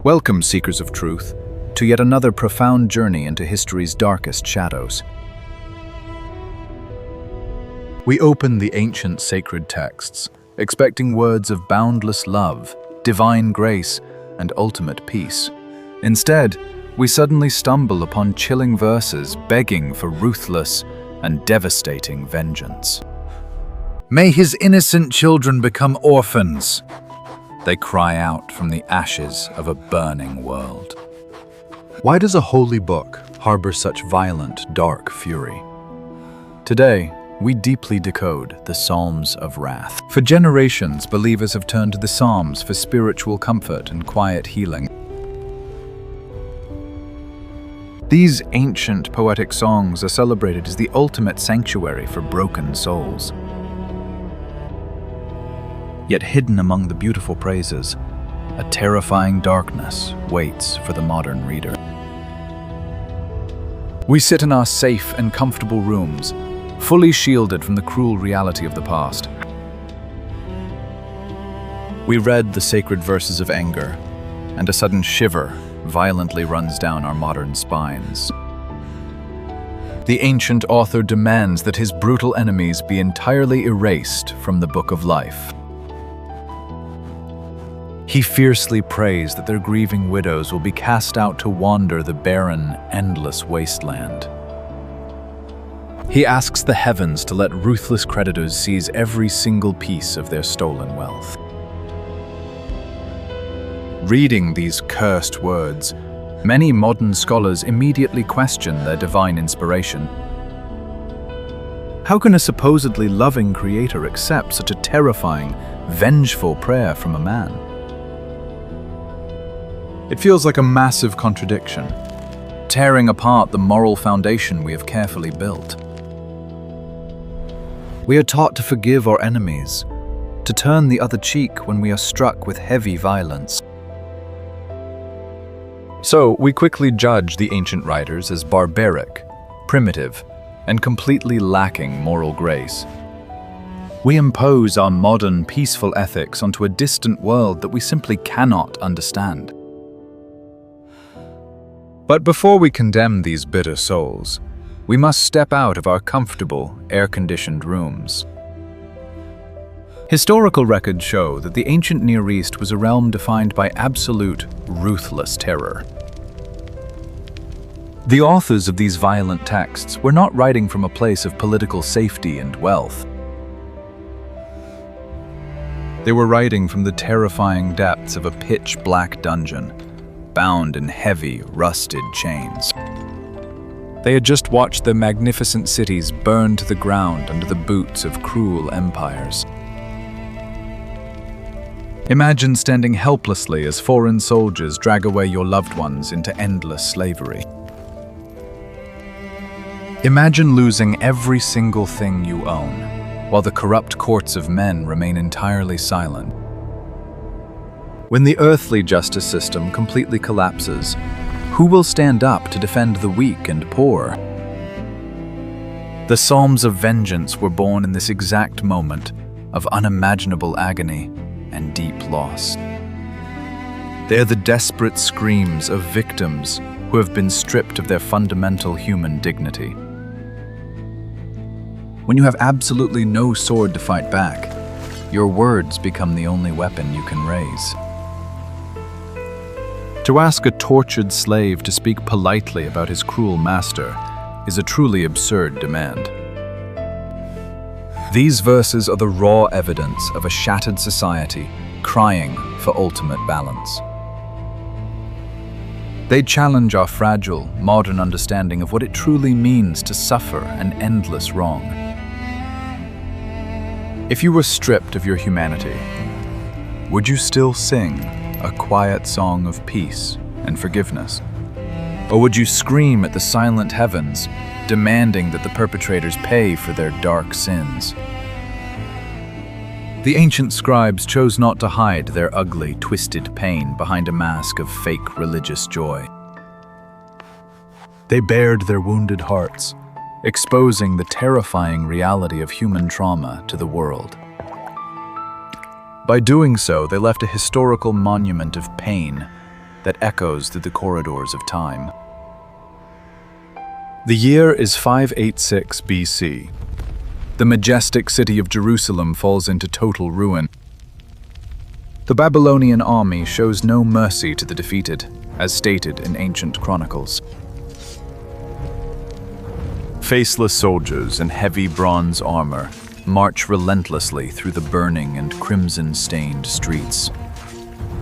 Welcome, seekers of truth, to yet another profound journey into history's darkest shadows. We open the ancient sacred texts, expecting words of boundless love, divine grace, and ultimate peace. Instead, we suddenly stumble upon chilling verses begging for ruthless and devastating vengeance. "May his innocent children become orphans," they cry out from the ashes of a burning world. Why does a holy book harbor such violent, dark fury? Today, we deeply decode the Psalms of Wrath. For generations, believers have turned to the Psalms for spiritual comfort and quiet healing. These ancient poetic songs are celebrated as the ultimate sanctuary for broken souls. Yet hidden among the beautiful praises, a terrifying darkness waits for the modern reader. We sit in our safe and comfortable rooms, fully shielded from the cruel reality of the past. We read the sacred verses of anger, and a sudden shiver violently runs down our modern spines. The ancient author demands that his brutal enemies be entirely erased from the book of life. He fiercely prays that their grieving widows will be cast out to wander the barren, endless wasteland. He asks the heavens to let ruthless creditors seize every single piece of their stolen wealth. Reading these cursed words, many modern scholars immediately question their divine inspiration. How can a supposedly loving creator accept such a terrifying, vengeful prayer from a man? It feels like a massive contradiction, tearing apart the moral foundation we have carefully built. We are taught to forgive our enemies, to turn the other cheek when we are struck with heavy violence. So we quickly judge the ancient writers as barbaric, primitive, and completely lacking moral grace. We impose our modern, peaceful ethics onto a distant world that we simply cannot understand. But before we condemn these bitter souls, we must step out of our comfortable, air-conditioned rooms. Historical records show that the ancient Near East was a realm defined by absolute, ruthless terror. The authors of these violent texts were not writing from a place of political safety and wealth. They were writing from the terrifying depths of a pitch-black dungeon, bound in heavy, rusted chains. They had just watched their magnificent cities burn to the ground under the boots of cruel empires. Imagine standing helplessly as foreign soldiers drag away your loved ones into endless slavery. Imagine losing every single thing you own, while the corrupt courts of men remain entirely silent. When the earthly justice system completely collapses, who will stand up to defend the weak and poor? The Psalms of Vengeance were born in this exact moment of unimaginable agony and deep loss. They are the desperate screams of victims who have been stripped of their fundamental human dignity. When you have absolutely no sword to fight back, your words become the only weapon you can raise. To ask a tortured slave to speak politely about his cruel master is a truly absurd demand. These verses are the raw evidence of a shattered society crying for ultimate balance. They challenge our fragile, modern understanding of what it truly means to suffer an endless wrong. If you were stripped of your humanity, would you still sing a quiet song of peace and forgiveness? Or would you scream at the silent heavens, demanding that the perpetrators pay for their dark sins? The ancient scribes chose not to hide their ugly, twisted pain behind a mask of fake religious joy. They bared their wounded hearts, exposing the terrifying reality of human trauma to the world. By doing so, they left a historical monument of pain, that echoes through the corridors of time. The year is 586 BC. The majestic city of Jerusalem falls into total ruin. The Babylonian army shows no mercy to the defeated, as stated in ancient chronicles. Faceless soldiers in heavy bronze armor march relentlessly through the burning and crimson-stained streets.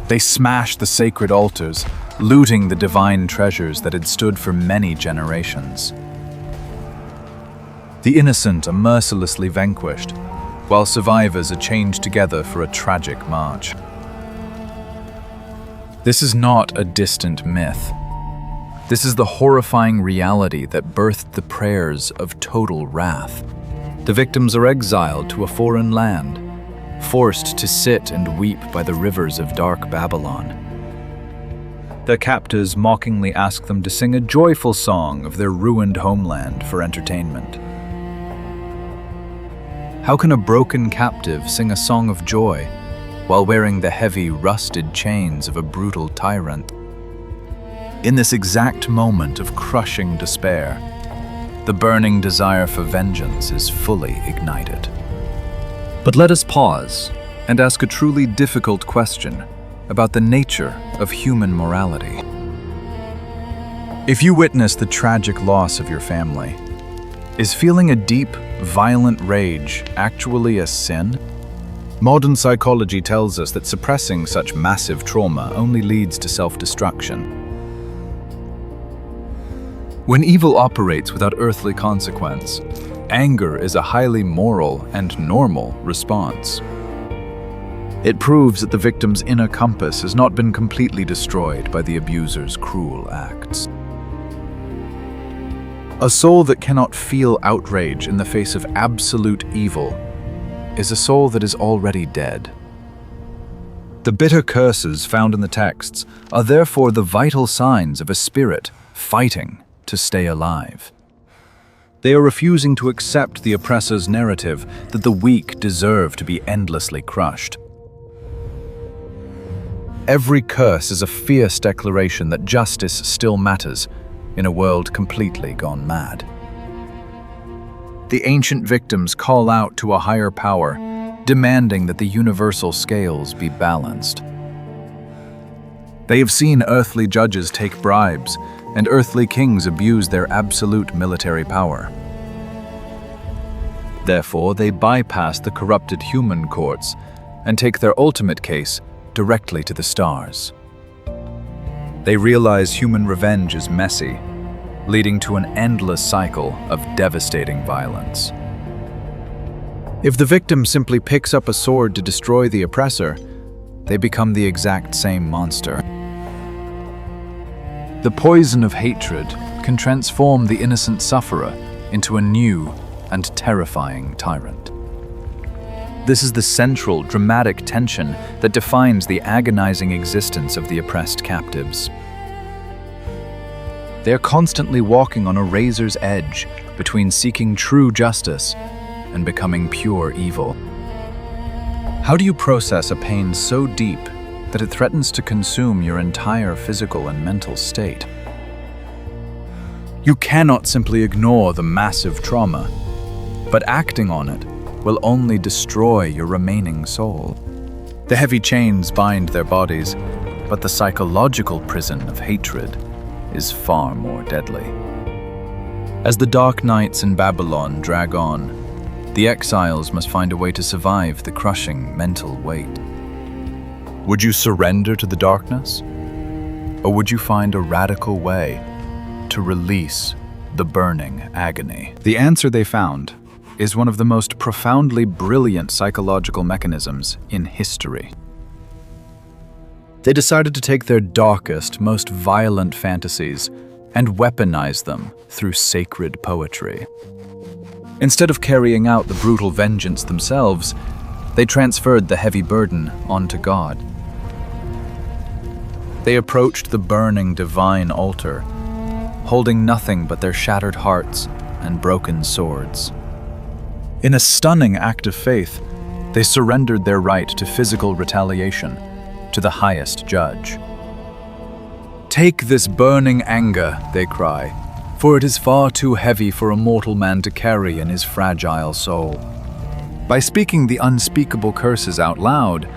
They smash the sacred altars, looting the divine treasures that had stood for many generations. The innocent are mercilessly vanquished, while survivors are chained together for a tragic march. This is not a distant myth. This is the horrifying reality that birthed the prayers of total wrath. The victims are exiled to a foreign land, forced to sit and weep by the rivers of dark Babylon. Their captors mockingly ask them to sing a joyful song of their ruined homeland for entertainment. How can a broken captive sing a song of joy while wearing the heavy, rusted chains of a brutal tyrant? In this exact moment of crushing despair, the burning desire for vengeance is fully ignited. But let us pause and ask a truly difficult question about the nature of human morality. If you witness the tragic loss of your family, is feeling a deep, violent rage actually a sin? Modern psychology tells us that suppressing such massive trauma only leads to self-destruction. When evil operates without earthly consequence, anger is a highly moral and normal response. It proves that the victim's inner compass has not been completely destroyed by the abuser's cruel acts. A soul that cannot feel outrage in the face of absolute evil is a soul that is already dead. The bitter curses found in the texts are therefore the vital signs of a spirit fighting to stay alive. They are refusing to accept the oppressor's narrative that the weak deserve to be endlessly crushed. Every curse is a fierce declaration that justice still matters in a world completely gone mad. The ancient victims call out to a higher power, demanding that the universal scales be balanced. They have seen earthly judges take bribes and earthly kings abuse their absolute military power. Therefore, they bypass the corrupted human courts and take their ultimate case directly to the stars. They realize human revenge is messy, leading to an endless cycle of devastating violence. If the victim simply picks up a sword to destroy the oppressor, they become the exact same monster. The poison of hatred can transform the innocent sufferer into a new and terrifying tyrant. This is the central, dramatic tension that defines the agonizing existence of the oppressed captives. They are constantly walking on a razor's edge between seeking true justice and becoming pure evil. How do you process a pain so deep that it threatens to consume your entire physical and mental state? You cannot simply ignore the massive trauma, but acting on it will only destroy your remaining soul. The heavy chains bind their bodies, but the psychological prison of hatred is far more deadly. As the dark nights in Babylon drag on, the exiles must find a way to survive the crushing mental weight. Would you surrender to the darkness? Or would you find a radical way to release the burning agony? The answer they found is one of the most profoundly brilliant psychological mechanisms in history. They decided to take their darkest, most violent fantasies and weaponize them through sacred poetry. Instead of carrying out the brutal vengeance themselves, they transferred the heavy burden onto God. They approached the burning divine altar, holding nothing but their shattered hearts and broken swords. In a stunning act of faith, they surrendered their right to physical retaliation to the highest judge. "Take this burning anger," they cry, "for it is far too heavy for a mortal man to carry in his fragile soul." By speaking the unspeakable curses out loud,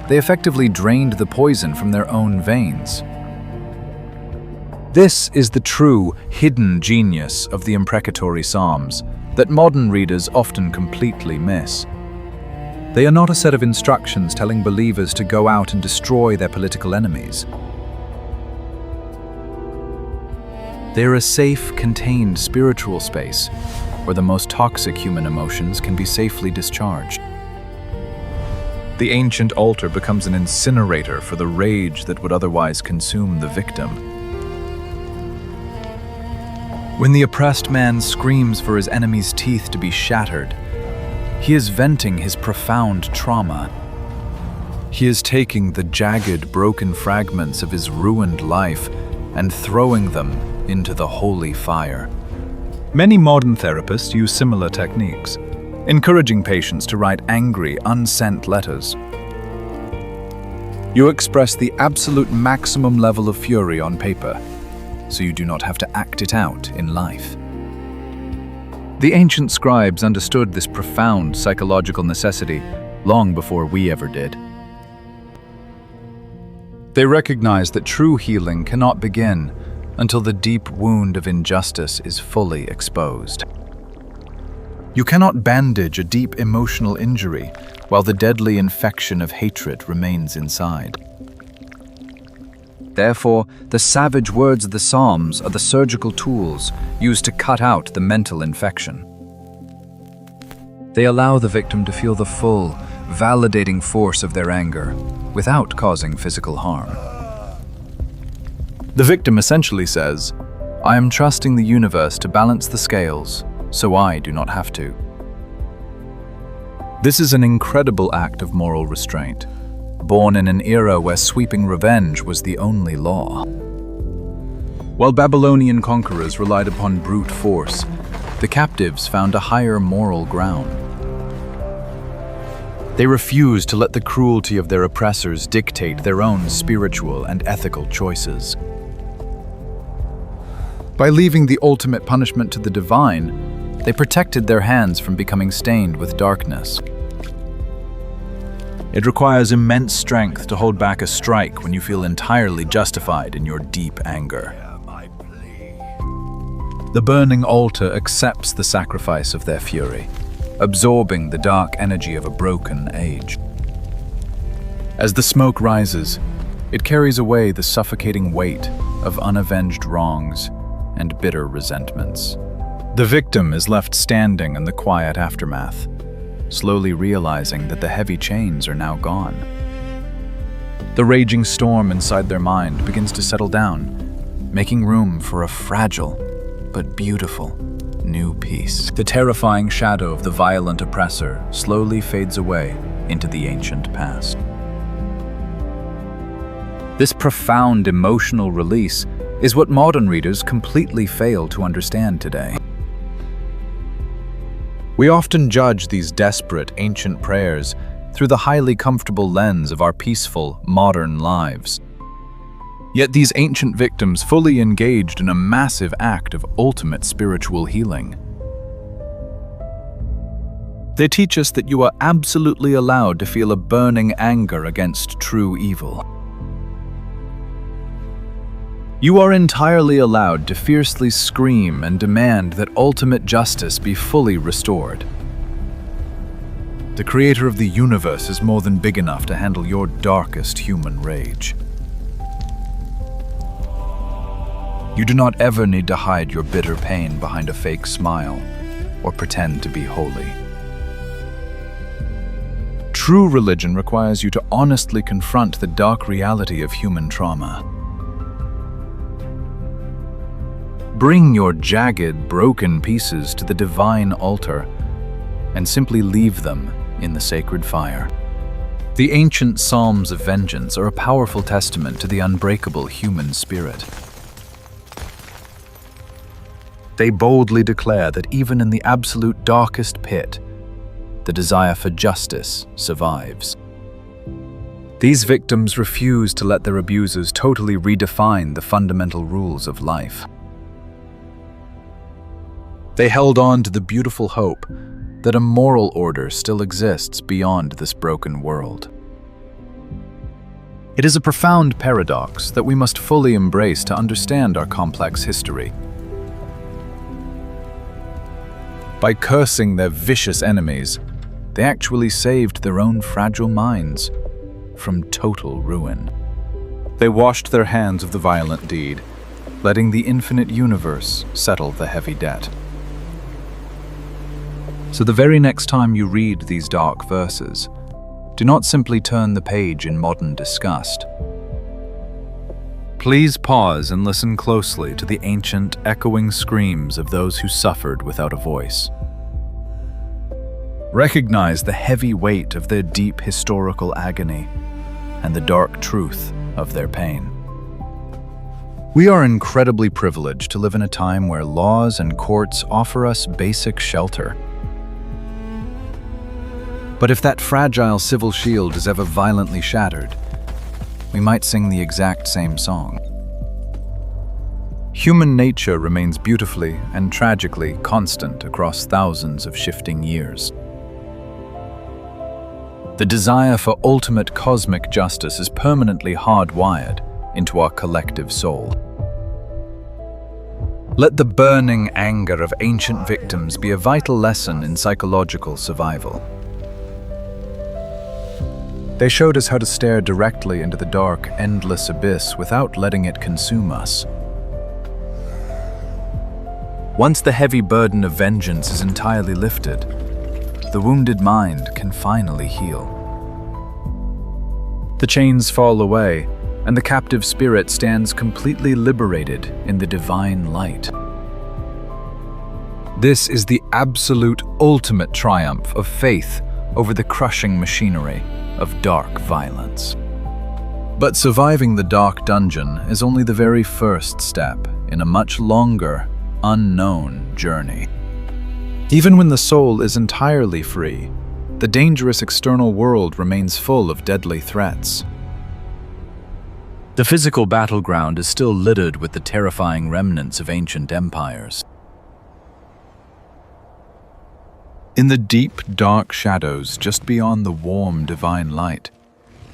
they effectively drained the poison from their own veins. This is the true, hidden genius of the imprecatory Psalms that modern readers often completely miss. They are not a set of instructions telling believers to go out and destroy their political enemies. They are a safe, contained spiritual space where the most toxic human emotions can be safely discharged. The ancient altar becomes an incinerator for the rage that would otherwise consume the victim. When the oppressed man screams for his enemy's teeth to be shattered, he is venting his profound trauma. He is taking the jagged, broken fragments of his ruined life and throwing them into the holy fire. Many modern therapists use similar techniques, encouraging patients to write angry, unsent letters. You express the absolute maximum level of fury on paper, so you do not have to act it out in life. The ancient scribes understood this profound psychological necessity long before we ever did. They recognized that true healing cannot begin until the deep wound of injustice is fully exposed. You cannot bandage a deep emotional injury while the deadly infection of hatred remains inside. Therefore, the savage words of the Psalms are the surgical tools used to cut out the mental infection. They allow the victim to feel the full, validating force of their anger without causing physical harm. The victim essentially says, "I am trusting the universe to balance the scales, so I do not have to." This is an incredible act of moral restraint, born in an era where sweeping revenge was the only law. While Babylonian conquerors relied upon brute force, the captives found a higher moral ground. They refused to let the cruelty of their oppressors dictate their own spiritual and ethical choices. By leaving the ultimate punishment to the divine, they protected their hands from becoming stained with darkness. It requires immense strength to hold back a strike when you feel entirely justified in your deep anger. The burning altar accepts the sacrifice of their fury, absorbing the dark energy of a broken age. As the smoke rises, it carries away the suffocating weight of unavenged wrongs and bitter resentments. The victim is left standing in the quiet aftermath, slowly realizing that the heavy chains are now gone. The raging storm inside their mind begins to settle down, making room for a fragile but beautiful new peace. The terrifying shadow of the violent oppressor slowly fades away into the ancient past. This profound emotional release is what modern readers completely fail to understand today. We often judge these desperate ancient prayers through the highly comfortable lens of our peaceful, modern lives. Yet these ancient victims fully engaged in a massive act of ultimate spiritual healing. They teach us that you are absolutely allowed to feel a burning anger against true evil. You are entirely allowed to fiercely scream and demand that ultimate justice be fully restored. The creator of the universe is more than big enough to handle your darkest human rage. You do not ever need to hide your bitter pain behind a fake smile or pretend to be holy. True religion requires you to honestly confront the dark reality of human trauma. Bring your jagged, broken pieces to the divine altar and simply leave them in the sacred fire. The ancient Psalms of vengeance are a powerful testament to the unbreakable human spirit. They boldly declare that even in the absolute darkest pit, the desire for justice survives. These victims refuse to let their abusers totally redefine the fundamental rules of life. They held on to the beautiful hope that a moral order still exists beyond this broken world. It is a profound paradox that we must fully embrace to understand our complex history. By cursing their vicious enemies, they actually saved their own fragile minds from total ruin. They washed their hands of the violent deed, letting the infinite universe settle the heavy debt. So the very next time you read these dark verses, do not simply turn the page in modern disgust. Please pause and listen closely to the ancient, echoing screams of those who suffered without a voice. Recognize the heavy weight of their deep historical agony and the dark truth of their pain. We are incredibly privileged to live in a time where laws and courts offer us basic shelter. But if that fragile civil shield is ever violently shattered, we might sing the exact same song. Human nature remains beautifully and tragically constant across thousands of shifting years. The desire for ultimate cosmic justice is permanently hardwired into our collective soul. Let the burning anger of ancient victims be a vital lesson in psychological survival. They showed us how to stare directly into the dark, endless abyss without letting it consume us. Once the heavy burden of vengeance is entirely lifted, the wounded mind can finally heal. The chains fall away, and the captive spirit stands completely liberated in the divine light. This is the absolute ultimate triumph of faith over the crushing machinery of dark violence. But surviving the dark dungeon is only the very first step in a much longer, unknown journey. Even when the soul is entirely free, the dangerous external world remains full of deadly threats. The physical battleground is still littered with the terrifying remnants of ancient empires. In the deep, dark shadows just beyond the warm, divine light,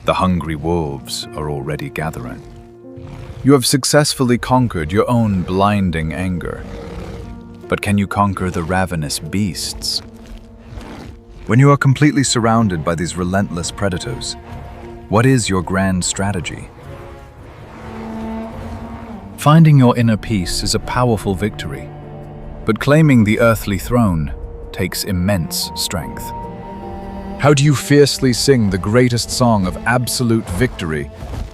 the hungry wolves are already gathering. You have successfully conquered your own blinding anger. But can you conquer the ravenous beasts? When you are completely surrounded by these relentless predators, what is your grand strategy? Finding your inner peace is a powerful victory, but claiming the earthly throne takes immense strength. How do you fiercely sing the greatest song of absolute victory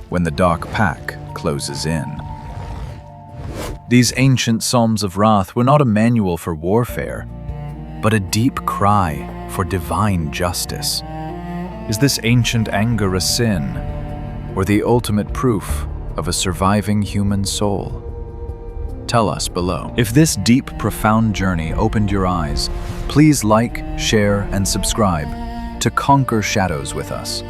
when the dark pack closes in? These ancient psalms of wrath were not a manual for warfare, but a deep cry for divine justice. Is this ancient anger a sin, or the ultimate proof of a surviving human soul? Tell us below. If this deep, profound journey opened your eyes, please like, share, and subscribe to conquer shadows with us.